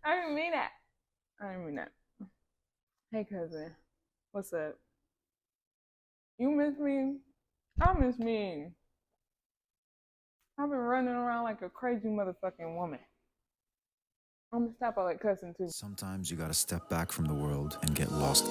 I didn't mean that. I didn't mean that. Hey, cousin. What's up? You miss me? I miss me. I've been running around like a crazy motherfucking woman. I'm gonna stop all that cussing too. Sometimes you gotta step back from the world and get lost.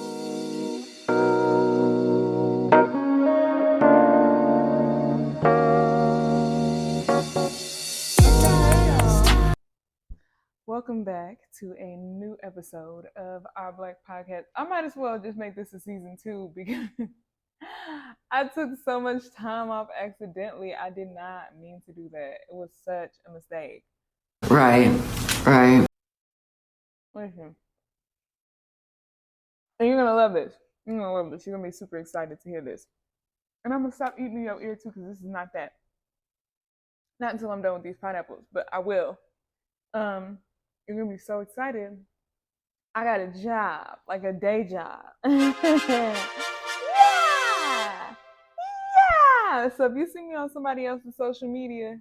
Welcome back to a new episode of our Black Podcast. I might as well just make this a season 2 because I took so much time off accidentally. I did not mean to do that. It was such a mistake. Right. Listen. And you're gonna love this. You're gonna love this. You're gonna be super excited to hear this. And I'm gonna stop eating your ear too, because this is not that. Not until I'm done with these pineapples, but I will. You're gonna be so excited. I got a job, like a day job. Yeah! So if you see me on somebody else's social media,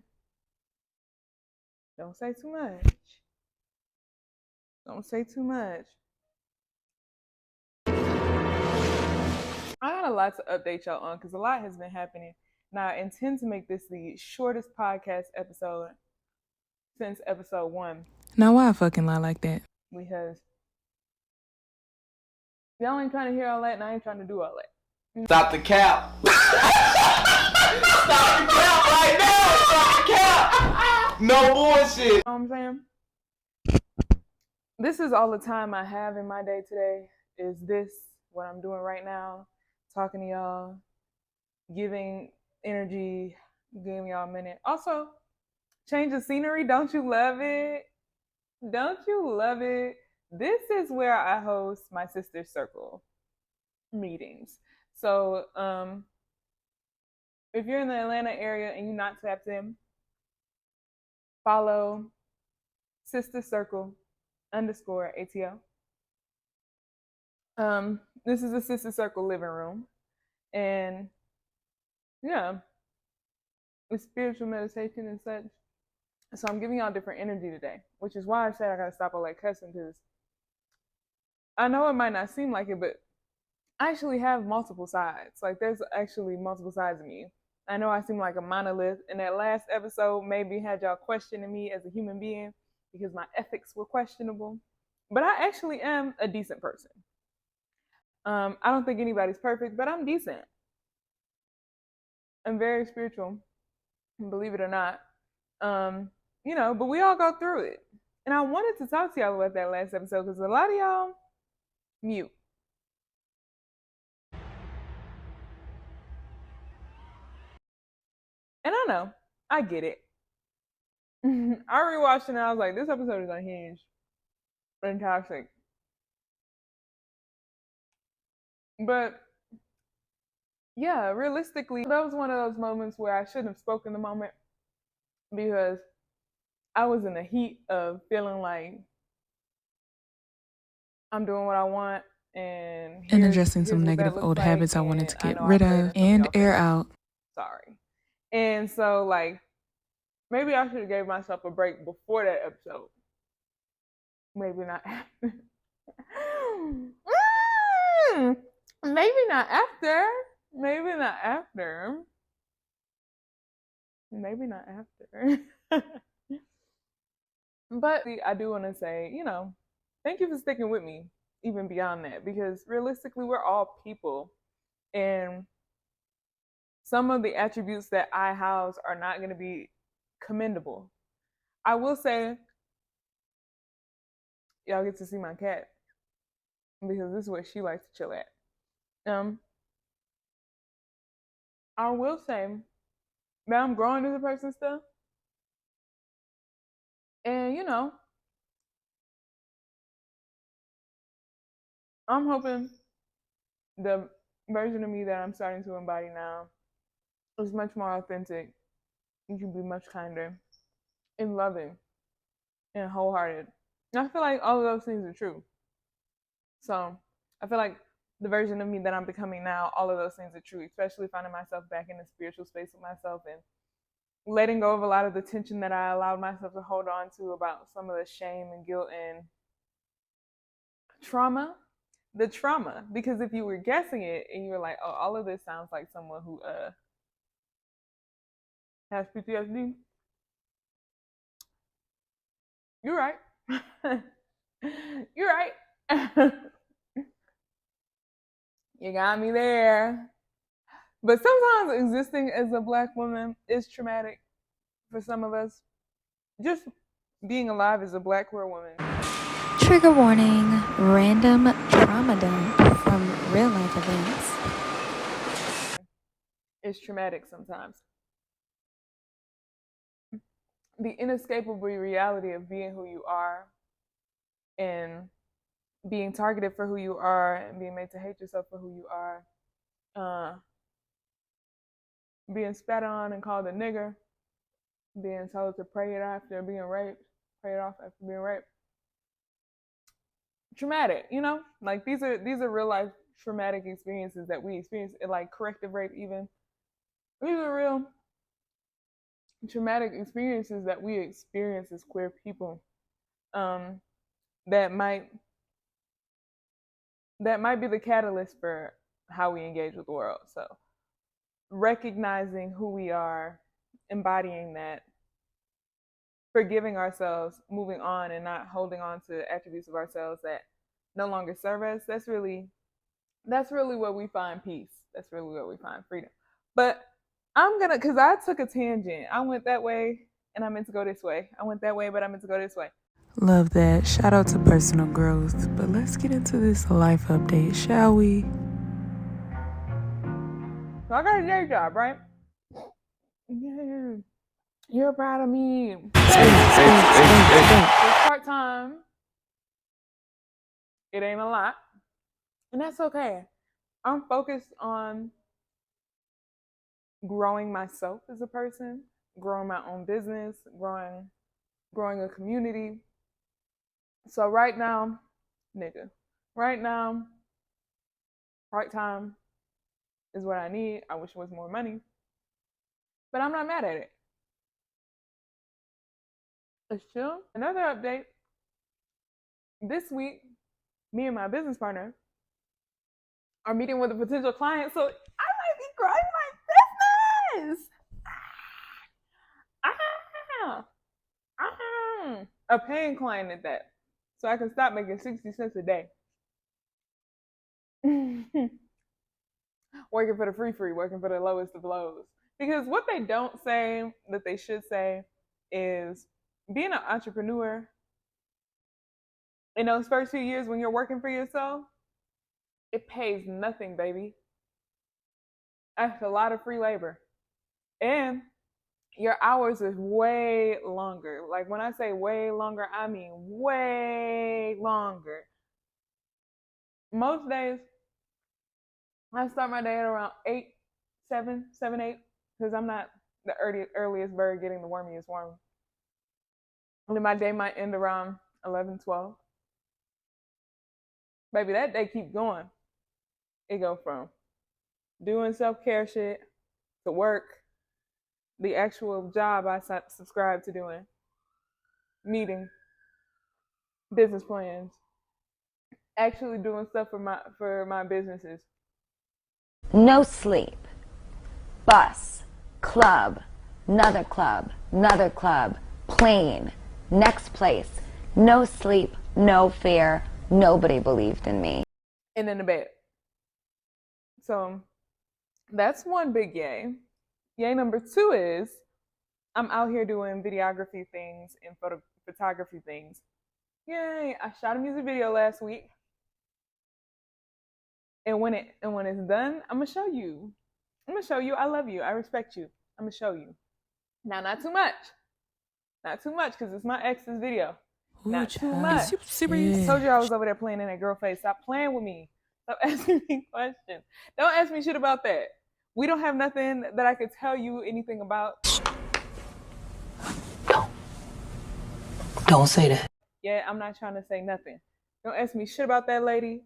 don't say too much. Don't say too much. I got a lot to update y'all on because a lot has been happening. Now, I intend to make this the shortest podcast episode since episode 1. Now, why I fucking lie like that? Because y'all ain't trying to hear all that, and I ain't trying to do all that. Stop the cap. Stop the cap right now. Stop the cap. No bullshit. You know what I'm saying? This is all the time I have in my day today. Is this what I'm doing right now? Talking to y'all, giving energy, giving y'all a minute. Also, change of scenery. Don't you love it? Don't you love it? This is where I host my sister circle meetings. So, if you're in the Atlanta area and you're not tapped in, follow Sister Circle _ATL. This is a Sister Circle living room, and yeah, it's spiritual meditation and such. So I'm giving y'all different energy today, which is why I said I gotta stop all that cussing, because I know it might not seem like it, but I actually have multiple sides. Like, there's actually multiple sides of me. I know I seem like a monolith, and that last episode maybe had y'all questioning me as a human being because my ethics were questionable, but I actually am a decent person. I don't think anybody's perfect, but I'm decent. I'm very spiritual, believe it or not. But we all go through it. And I wanted to talk to y'all about that last episode because a lot of y'all mute. And I know, I get it. I rewatched it and I was like, this episode is unhinged and toxic. But yeah, realistically, that was one of those moments where I shouldn't have spoken the moment because I was in the heat of feeling like I'm doing what I want and addressing some negative old habits I wanted to get rid of and air out. Sorry. And so, like, maybe I should have gave myself a break before that episode. Maybe not after. Maybe not after. Maybe not after. Maybe not after. But I do want to say, thank you for sticking with me, even beyond that, because realistically, we're all people. And some of the attributes that I house are not going to be commendable. I will say, y'all get to see my cat because this is where she likes to chill at. I will say that I'm growing as a person still. And, I'm hoping the version of me that I'm starting to embody now is much more authentic. You can be much kinder and loving and wholehearted. And I feel like all of those things are true. So I feel like the version of me that I'm becoming now, all of those things are true, especially finding myself back in the spiritual space with myself and letting go of a lot of the tension that I allowed myself to hold on to about some of the shame and guilt and trauma, the trauma. Because if you were guessing it and you were like, oh, all of this sounds like someone who has PTSD, you're right. You're right. You got me there. But sometimes existing as a Black woman is traumatic for some of us. Just being alive as a Black queer woman. Trigger warning, random trauma dump from real life events. It's traumatic sometimes. The inescapable reality of being who you are and being targeted for who you are and being made to hate yourself for who you are, being spat on and called a nigger, being told to pray it after being raped, pray it off after being raped. Traumatic, you know? Like these are real life traumatic experiences that we experience, like corrective rape even. These are real traumatic experiences that we experience as queer people. That might be the catalyst for how we engage with the world. So recognizing who we are, embodying that, forgiving ourselves, moving on and not holding on to attributes of ourselves that no longer serve us, that's really where we find peace. That's really where we find freedom. But because I took a tangent. I went that way and I meant to go this way. I went that way, but I meant to go this way. Love that. Shout out to personal growth. But let's get into this life update, shall we? So I got a day job, right? Yeah. You're proud of me. It's part-time. It ain't a lot. And that's okay. I'm focused on growing myself as a person, growing my own business, growing a community. So right now, part-time is what I need. I wish it was more money, but I'm not mad at it. It's chill. Another update. This week, me and my business partner are meeting with a potential client, so I might be growing my business. A paying client at that, so I can stop making 60 cents a day. Working for the free, working for the lowest of lows. Because what they don't say that they should say is being an entrepreneur in those first few years when you're working for yourself, it pays nothing, baby. That's a lot of free labor. And your hours is way longer. Like when I say way longer, I mean way longer. Most days, I start my day at around 8, 7, 8, because I'm not the earliest bird getting the wormiest worm. And then my day might end around 11, 12. Baby, that day keep going. It go from doing self-care shit to work, the actual job I subscribe to doing, meeting, business plans, actually doing stuff for my businesses. No sleep. Bus. Club. Another club. Another club. Plane. Next place. No sleep. No fear. Nobody believed in me. And then the bed. So that's one big yay. Yay number 2 is I'm out here doing videography things and photography things. Yay! I shot a music video last week. And when it's done, I'm gonna show you. I love you. I respect you. I'm gonna show you. Now, not too much. Not too much, because it's my ex's video. Ooh, not too much. You serious? I told you I was over there playing in that girl face. Stop playing with me. Stop asking me questions. Don't ask me shit about that. We don't have nothing that I could tell you anything about. Don't say that. Yeah, I'm not trying to say nothing. Don't ask me shit about that lady.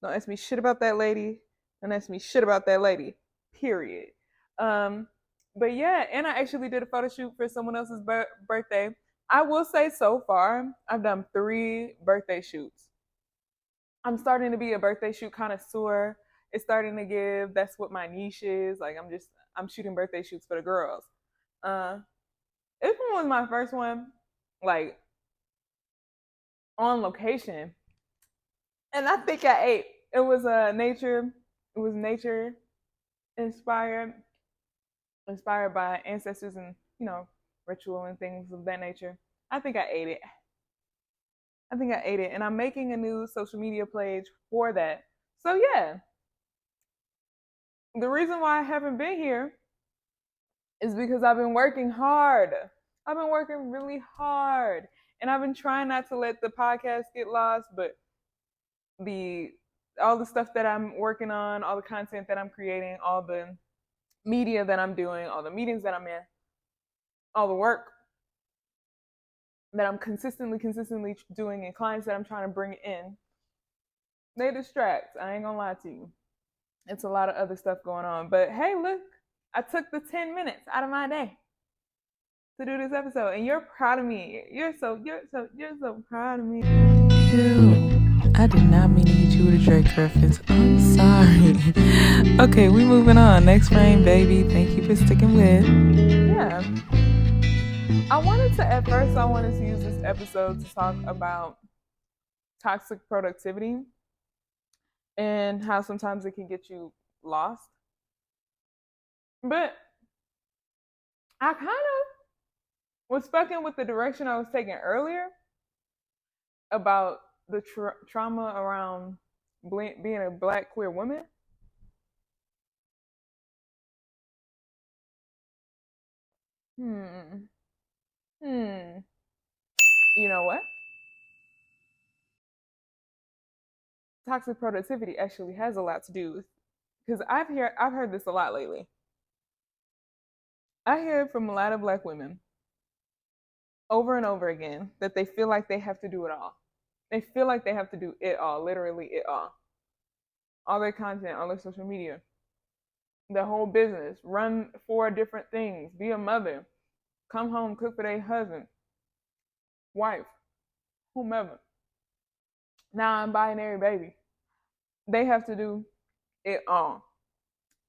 Don't ask me shit about that lady. Don't ask me shit about that lady. Period. But yeah, and I actually did a photo shoot for someone else's birthday. I will say so far, I've done 3 birthday shoots. I'm starting to be a birthday shoot connoisseur. It's starting to give. That's what my niche is. Like I'm shooting birthday shoots for the girls. This one was my first one, like on location, and I think I ate. It was nature. It was nature inspired, inspired by ancestors and ritual and things of that nature. I think I ate it. And I'm making a new social media page for that. So yeah, the reason why I haven't been here is because I've been working hard. I've been working really hard, and I've been trying not to let the podcast get lost, but all the stuff that I'm working on, all the content that I'm creating, all the media that I'm doing, all the meetings that I'm in, all the work that I'm consistently doing, and clients that I'm trying to bring in, they distract. I ain't gonna lie to you. It's a lot of other stuff going on. But hey, look, I took the 10 minutes out of my day to do this episode, and you're proud of me. You're so proud of me. Ew. I did not mean to hit you with a Drake reference. I'm sorry. Okay, we moving on. Next frame, baby. Thank you for sticking with. Yeah. I wanted to use this episode to talk about toxic productivity and how sometimes it can get you lost. But I kind of was fucking with the direction I was taking earlier about the trauma around being a Black queer woman. You know what? Toxic productivity actually has a lot to do with, because I've heard this a lot lately. I hear from a lot of Black women over and over again that they feel like they have to do it all. They feel like they have to do it all, literally it all. All their content, all their social media, their whole business, run 4 different things, be a mother, come home, cook for their husband, wife, whomever. Non-binary baby. They have to do it all.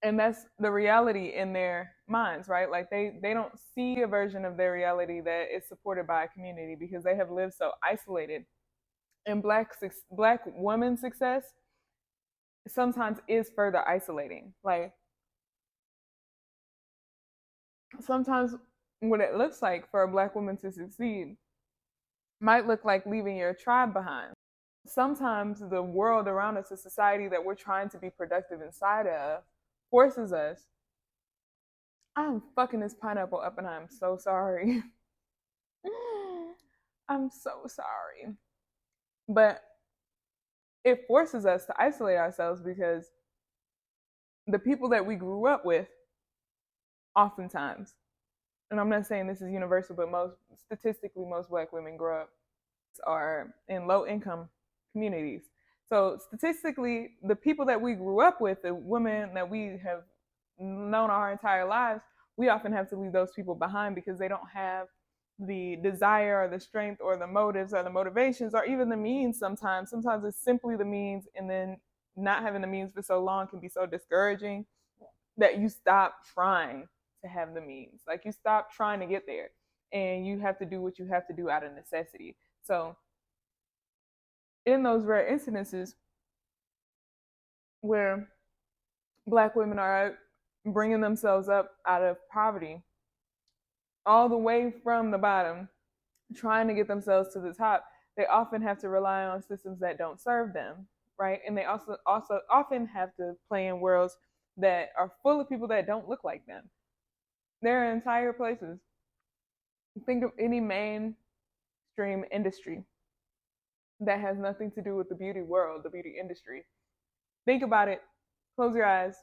And that's the reality in their minds, right? Like they don't see a version of their reality that is supported by a community because they have lived so isolated. And Black woman success sometimes is further isolating. Like sometimes what it looks like for a Black woman to succeed might look like leaving your tribe behind. Sometimes the world around us, the society that we're trying to be productive inside of, forces us. I'm fucking this pineapple up and I'm so sorry. I'm so sorry. But it forces us to isolate ourselves because the people that we grew up with, oftentimes, and I'm not saying this is universal, but statistically, most Black women grow up are in low income communities. So statistically, the people that we grew up with, the women that we have known our entire lives, we often have to leave those people behind because they don't have the desire or the strength or the motives or the motivations or even the means sometimes. Sometimes it's simply the means, and then not having the means for so long can be so discouraging that you stop trying to have the means. Like you stop trying to get there and you have to do what you have to do out of necessity. So in those rare incidences where Black women are bringing themselves up out of poverty, all the way from the bottom, trying to get themselves to the top, they often have to rely on systems that don't serve them, right? And they also often have to play in worlds that are full of people that don't look like them. There are entire places. Think of any mainstream industry that has nothing to do with the beauty world, the beauty industry. Think about it. Close your eyes.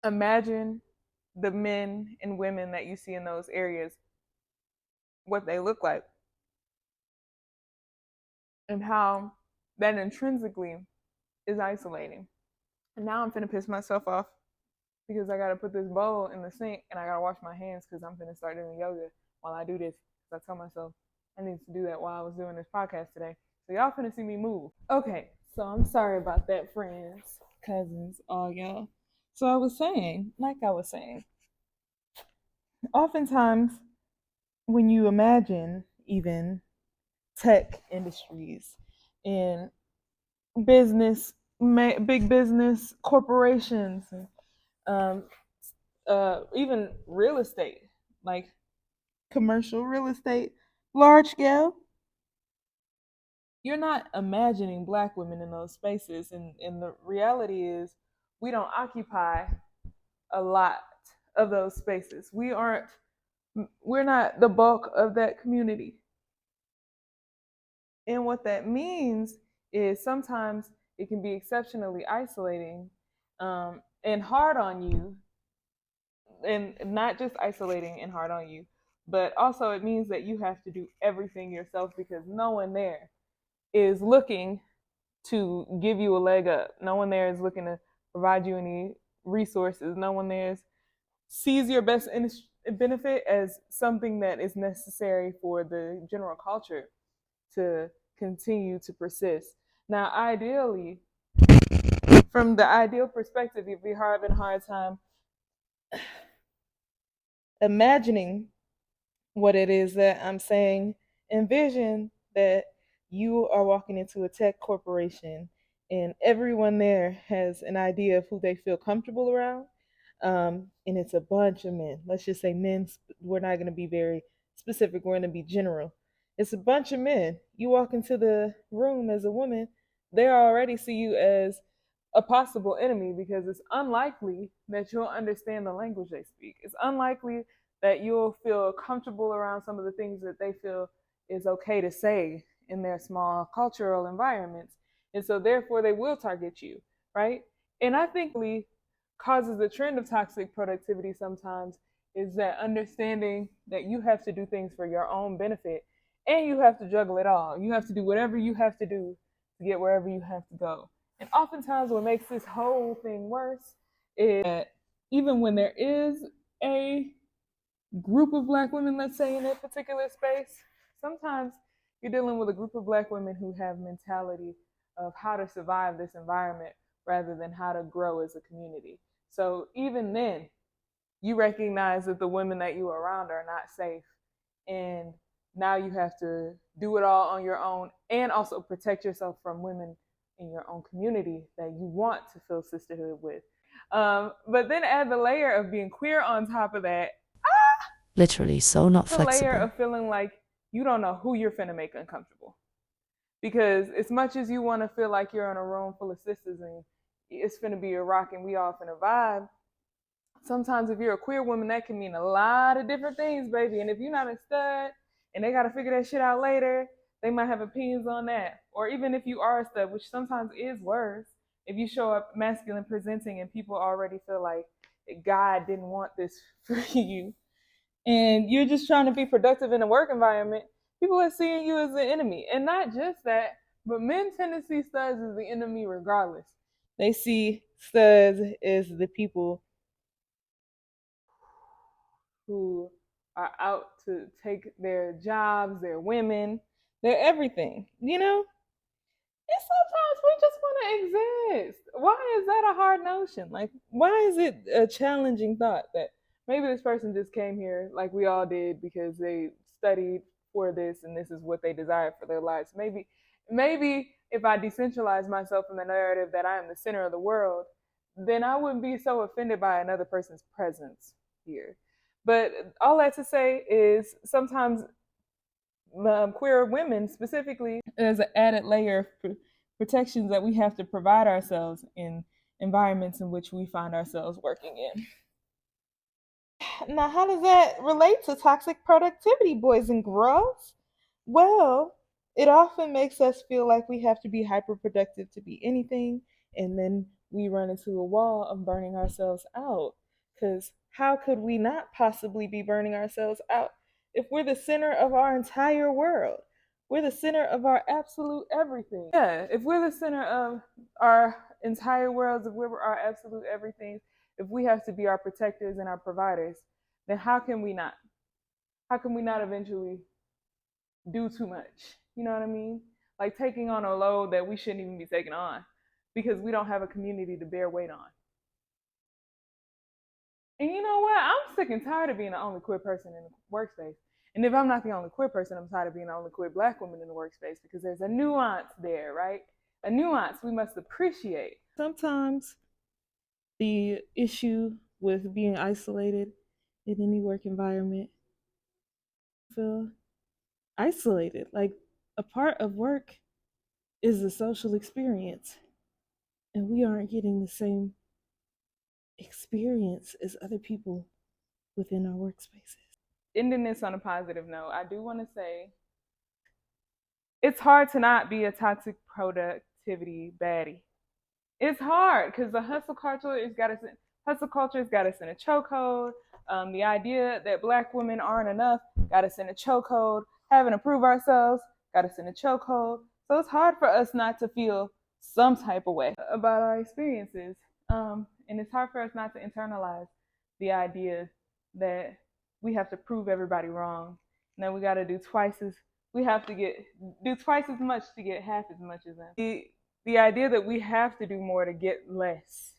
Imagine the men and women that you see in those areas, what they look like, and how that intrinsically is isolating. And now I'm finna piss myself off because I gotta put this bowl in the sink and I gotta wash my hands because I'm finna start doing yoga while I do this. Because I told myself I need to do that while I was doing this podcast today. So y'all finna see me move. Okay, So I'm sorry about that, friends, cousins, all y'all. So I was saying, oftentimes when you imagine even tech industries and big business corporations, and um, even real estate, like commercial real estate, large scale, you're not imagining black women in those spaces. And the reality is, we don't occupy a lot of those spaces. We're not the bulk of that community. And what that means is sometimes it can be exceptionally isolating, and hard on you, and not just isolating and hard on you, but also it means that you have to do everything yourself because no one there is looking to give you a leg up. No one there is looking to provide you any resources. No one there sees your best benefit as something that is necessary for the general culture to continue to persist. Now, ideally, from the ideal perspective, you'd be having a hard time imagining what it is that I'm saying. Envision that you are walking into a tech corporation and everyone there has an idea of who they feel comfortable around. And it's a bunch of men. Let's just say men. We're not going to be very specific, we're going to be general. It's a bunch of men. You walk into the room as a woman, they already see you as a possible enemy because it's unlikely that you'll understand the language they speak. It's unlikely that you'll feel comfortable around some of the things that they feel is okay to say in their small cultural environments. And so therefore they will target you, right? And I think causes the trend of toxic productivity sometimes is that understanding that you have to do things for your own benefit and you have to juggle it all. You have to do whatever you have to do to get wherever you have to go. And oftentimes what makes this whole thing worse is that even when there is a group of black women, let's say, in that particular space, sometimes you're dealing with a group of black women who have mentality of how to survive this environment rather than how to grow as a community. So even then, you recognize that the women that you are around are not safe. And now you have to do it all on your own and also protect yourself from women in your own community that you want to feel sisterhood with. But then add the layer of being queer on top of that. Literally so not The layer flexible. of feeling like you don't know who you're finna make uncomfortable. Because as much as you want to feel like you're in a room full of sisters and it's finna be a rock and we all finna vibe, sometimes if you're a queer woman, that can mean a lot of different things, baby. And if you're not a stud and they got to figure that shit out later, they might have opinions on that. Or even if you are a stud, which sometimes is worse, if you show up masculine presenting and people already feel like God didn't want this for you, and you're just trying to be productive in a work environment, people are seeing you as the enemy. And not just that, but men tend to see studs as the enemy regardless. They see studs as the people who are out to take their jobs, their women, their everything, you know? And sometimes we just want to exist. Why is that a hard notion? Like, why is it a challenging thought that maybe this person just came here like we all did because they studied for this and this is what they desire for their lives? Maybe if I decentralize myself from the narrative that I am the center of the world, then I wouldn't be so offended by another person's presence here. But all that to say is sometimes queer women specifically, there's an added layer of protections that we have to provide ourselves in environments in which we find ourselves working in. Now, how does that relate to toxic productivity, boys and girls? Well, it often makes us feel like we have to be hyper productive to be anything, and then we run into a wall of burning ourselves out. Because how could we not possibly be burning ourselves out if we're the center of our entire world? We're the center of our absolute everything. Yeah, if we're the center of our entire worlds, if we're our absolute everything, if we have to be our protectors and our providers, then how can we not? How can we not eventually do too much? You know what I mean? like taking on a load that we shouldn't even be taking on because we don't have a community to bear weight on. And you know what? I'm sick and tired of being the only queer person in the workspace. And if I'm not the only queer person, I'm tired of being the only queer Black woman in the workspace because there's a nuance there, right? A nuance we must appreciate. Sometimes the issue with being isolated in any work environment, feel isolated. Like a part of work is the social experience, and we aren't getting the same experience as other people within our workspaces. Ending this on a positive note, I do want to say it's hard to not be a toxic productivity baddie. It's hard because the hustle culture has got us in a chokehold. The idea that Black women aren't enough got us in a chokehold. Having to prove ourselves got us in a chokehold. So it's hard for us not to feel some type of way about our experiences. And it's hard for us not to internalize the idea that we have to prove everybody wrong. And then we got to do twice as much to get half as much as them. The idea that we have to do more to get less,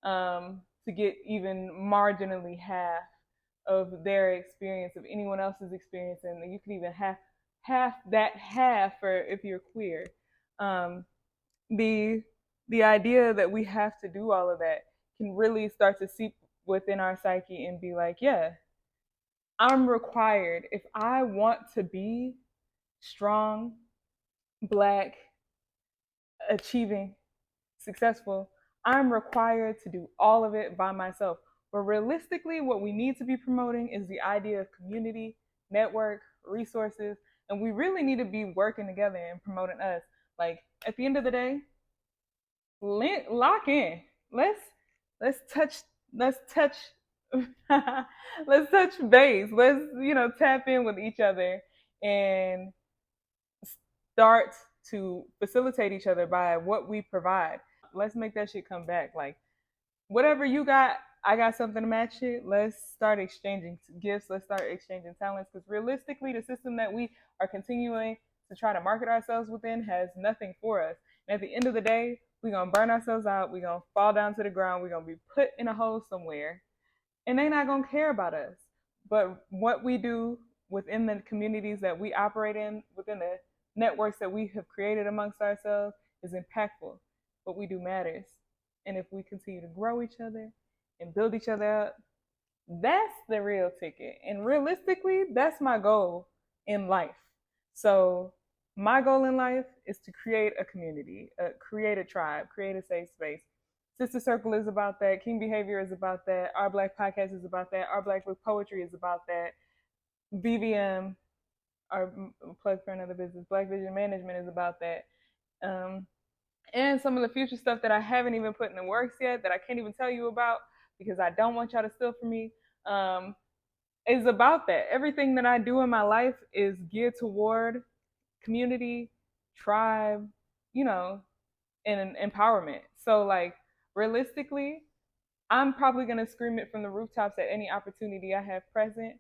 to get even marginally half of their experience, of anyone else's experience, and you could even half for if you're queer. The idea that we have to do all of that can really start to seep within our psyche and be like, yeah, I'm required. If I want to be strong, Black, achieving, successful, I'm required to do all of it by myself. But realistically, what we need to be promoting is the idea of community, network, resources, and we really need to be working together and promoting us. Like at the end of the day, lock in. Let's touch let's touch base. Let's tap in with each other and start to facilitate each other by what we provide. Let's make that shit come back. Like whatever you got, I got something to match it. Let's start exchanging gifts. Let's start exchanging talents. Because realistically, the system that we are continuing to try to market ourselves within has nothing for us. And at the end of the day, we're going to burn ourselves out. We're going to fall down to the ground. We're going to be put in a hole somewhere. And they're not going to care about us. But what we do within the communities that we operate in, within the networks that we have created amongst ourselves, is impactful. What we do matters. And if we continue to grow each other and build each other up, that's the real ticket. And realistically, that's my goal in life. So my goal in life is to create a community, create a tribe, create a safe space. Sister Circle is about that. King Behavior is about that. Our Black Podcast is about that. Our Black Book Poetry is about that. BVM, our plug for another business, Black Vision Management is about that. And some of the future stuff that I haven't even put in the works yet, that I can't even tell you about because I don't want y'all to steal from me, is about that. Everything that I do in my life is geared toward community, tribe, and empowerment. So like realistically, I'm probably gonna scream it from the rooftops at any opportunity I have present.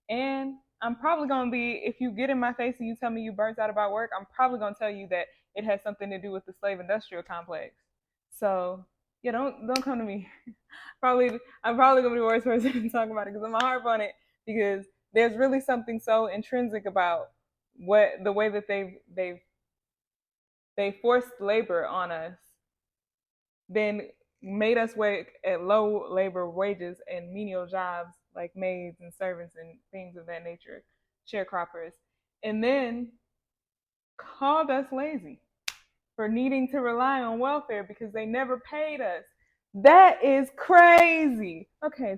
And I'm probably gonna be, if you get in my face and you tell me you burnt out about work, I'm probably gonna tell you that it has something to do with the slave industrial complex. So yeah, don't come to me. I'm probably gonna be the worst person to talk about it because I'm gonna harp on it because there's really something so intrinsic about the way that they forced labor on us, then made us work at low labor wages and menial jobs like maids and servants and things of that nature, sharecroppers, and then called us lazy for needing to rely on welfare because they never paid us. That is crazy. Okay,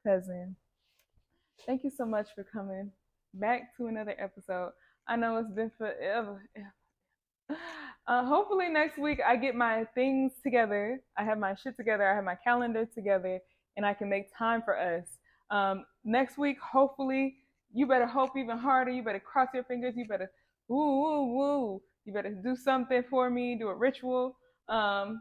cousin. Thank you so much for coming back to another episode. I know it's been forever. Hopefully next week I get my things together. I have my shit together. I have my calendar together, and I can make time for us. Next week, hopefully, you better hope even harder. You better cross your fingers. You better woo. You better do something for me. Do a ritual. I'll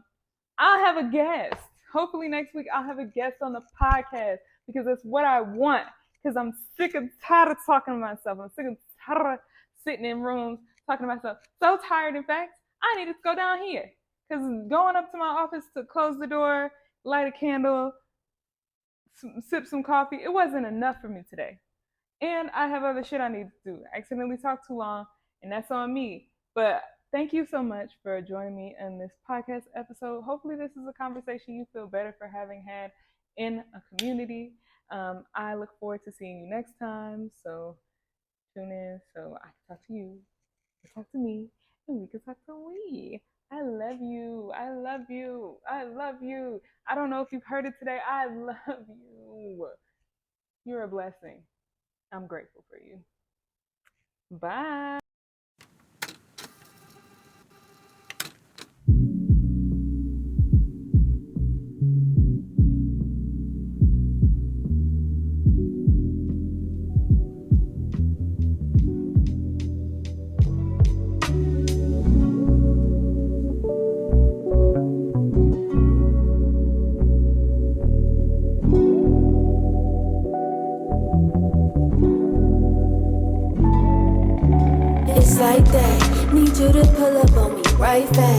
have a guest. Hopefully next week I'll have a guest on the podcast because that's what I want. Because I'm sick and tired of talking to myself. I'm sick and tired of sitting in rooms talking to myself. So tired, in fact, I needed to go down here. Because going up to my office to close the door, light a candle, sip some coffee, it wasn't enough for me today. And I have other shit I need to do. I accidentally talked too long, and that's on me. But thank you so much for joining me in this podcast episode. Hopefully this is a conversation you feel better for having had in a community. I look forward to seeing you next time. So tune in so I can talk to you, you talk to me, and we can talk to we. I love you. I love you. I love you. I don't know if you've heard it today. I love you. You're a blessing. I'm grateful for you. Bye. It's like that. Need you to pull up on me right fast.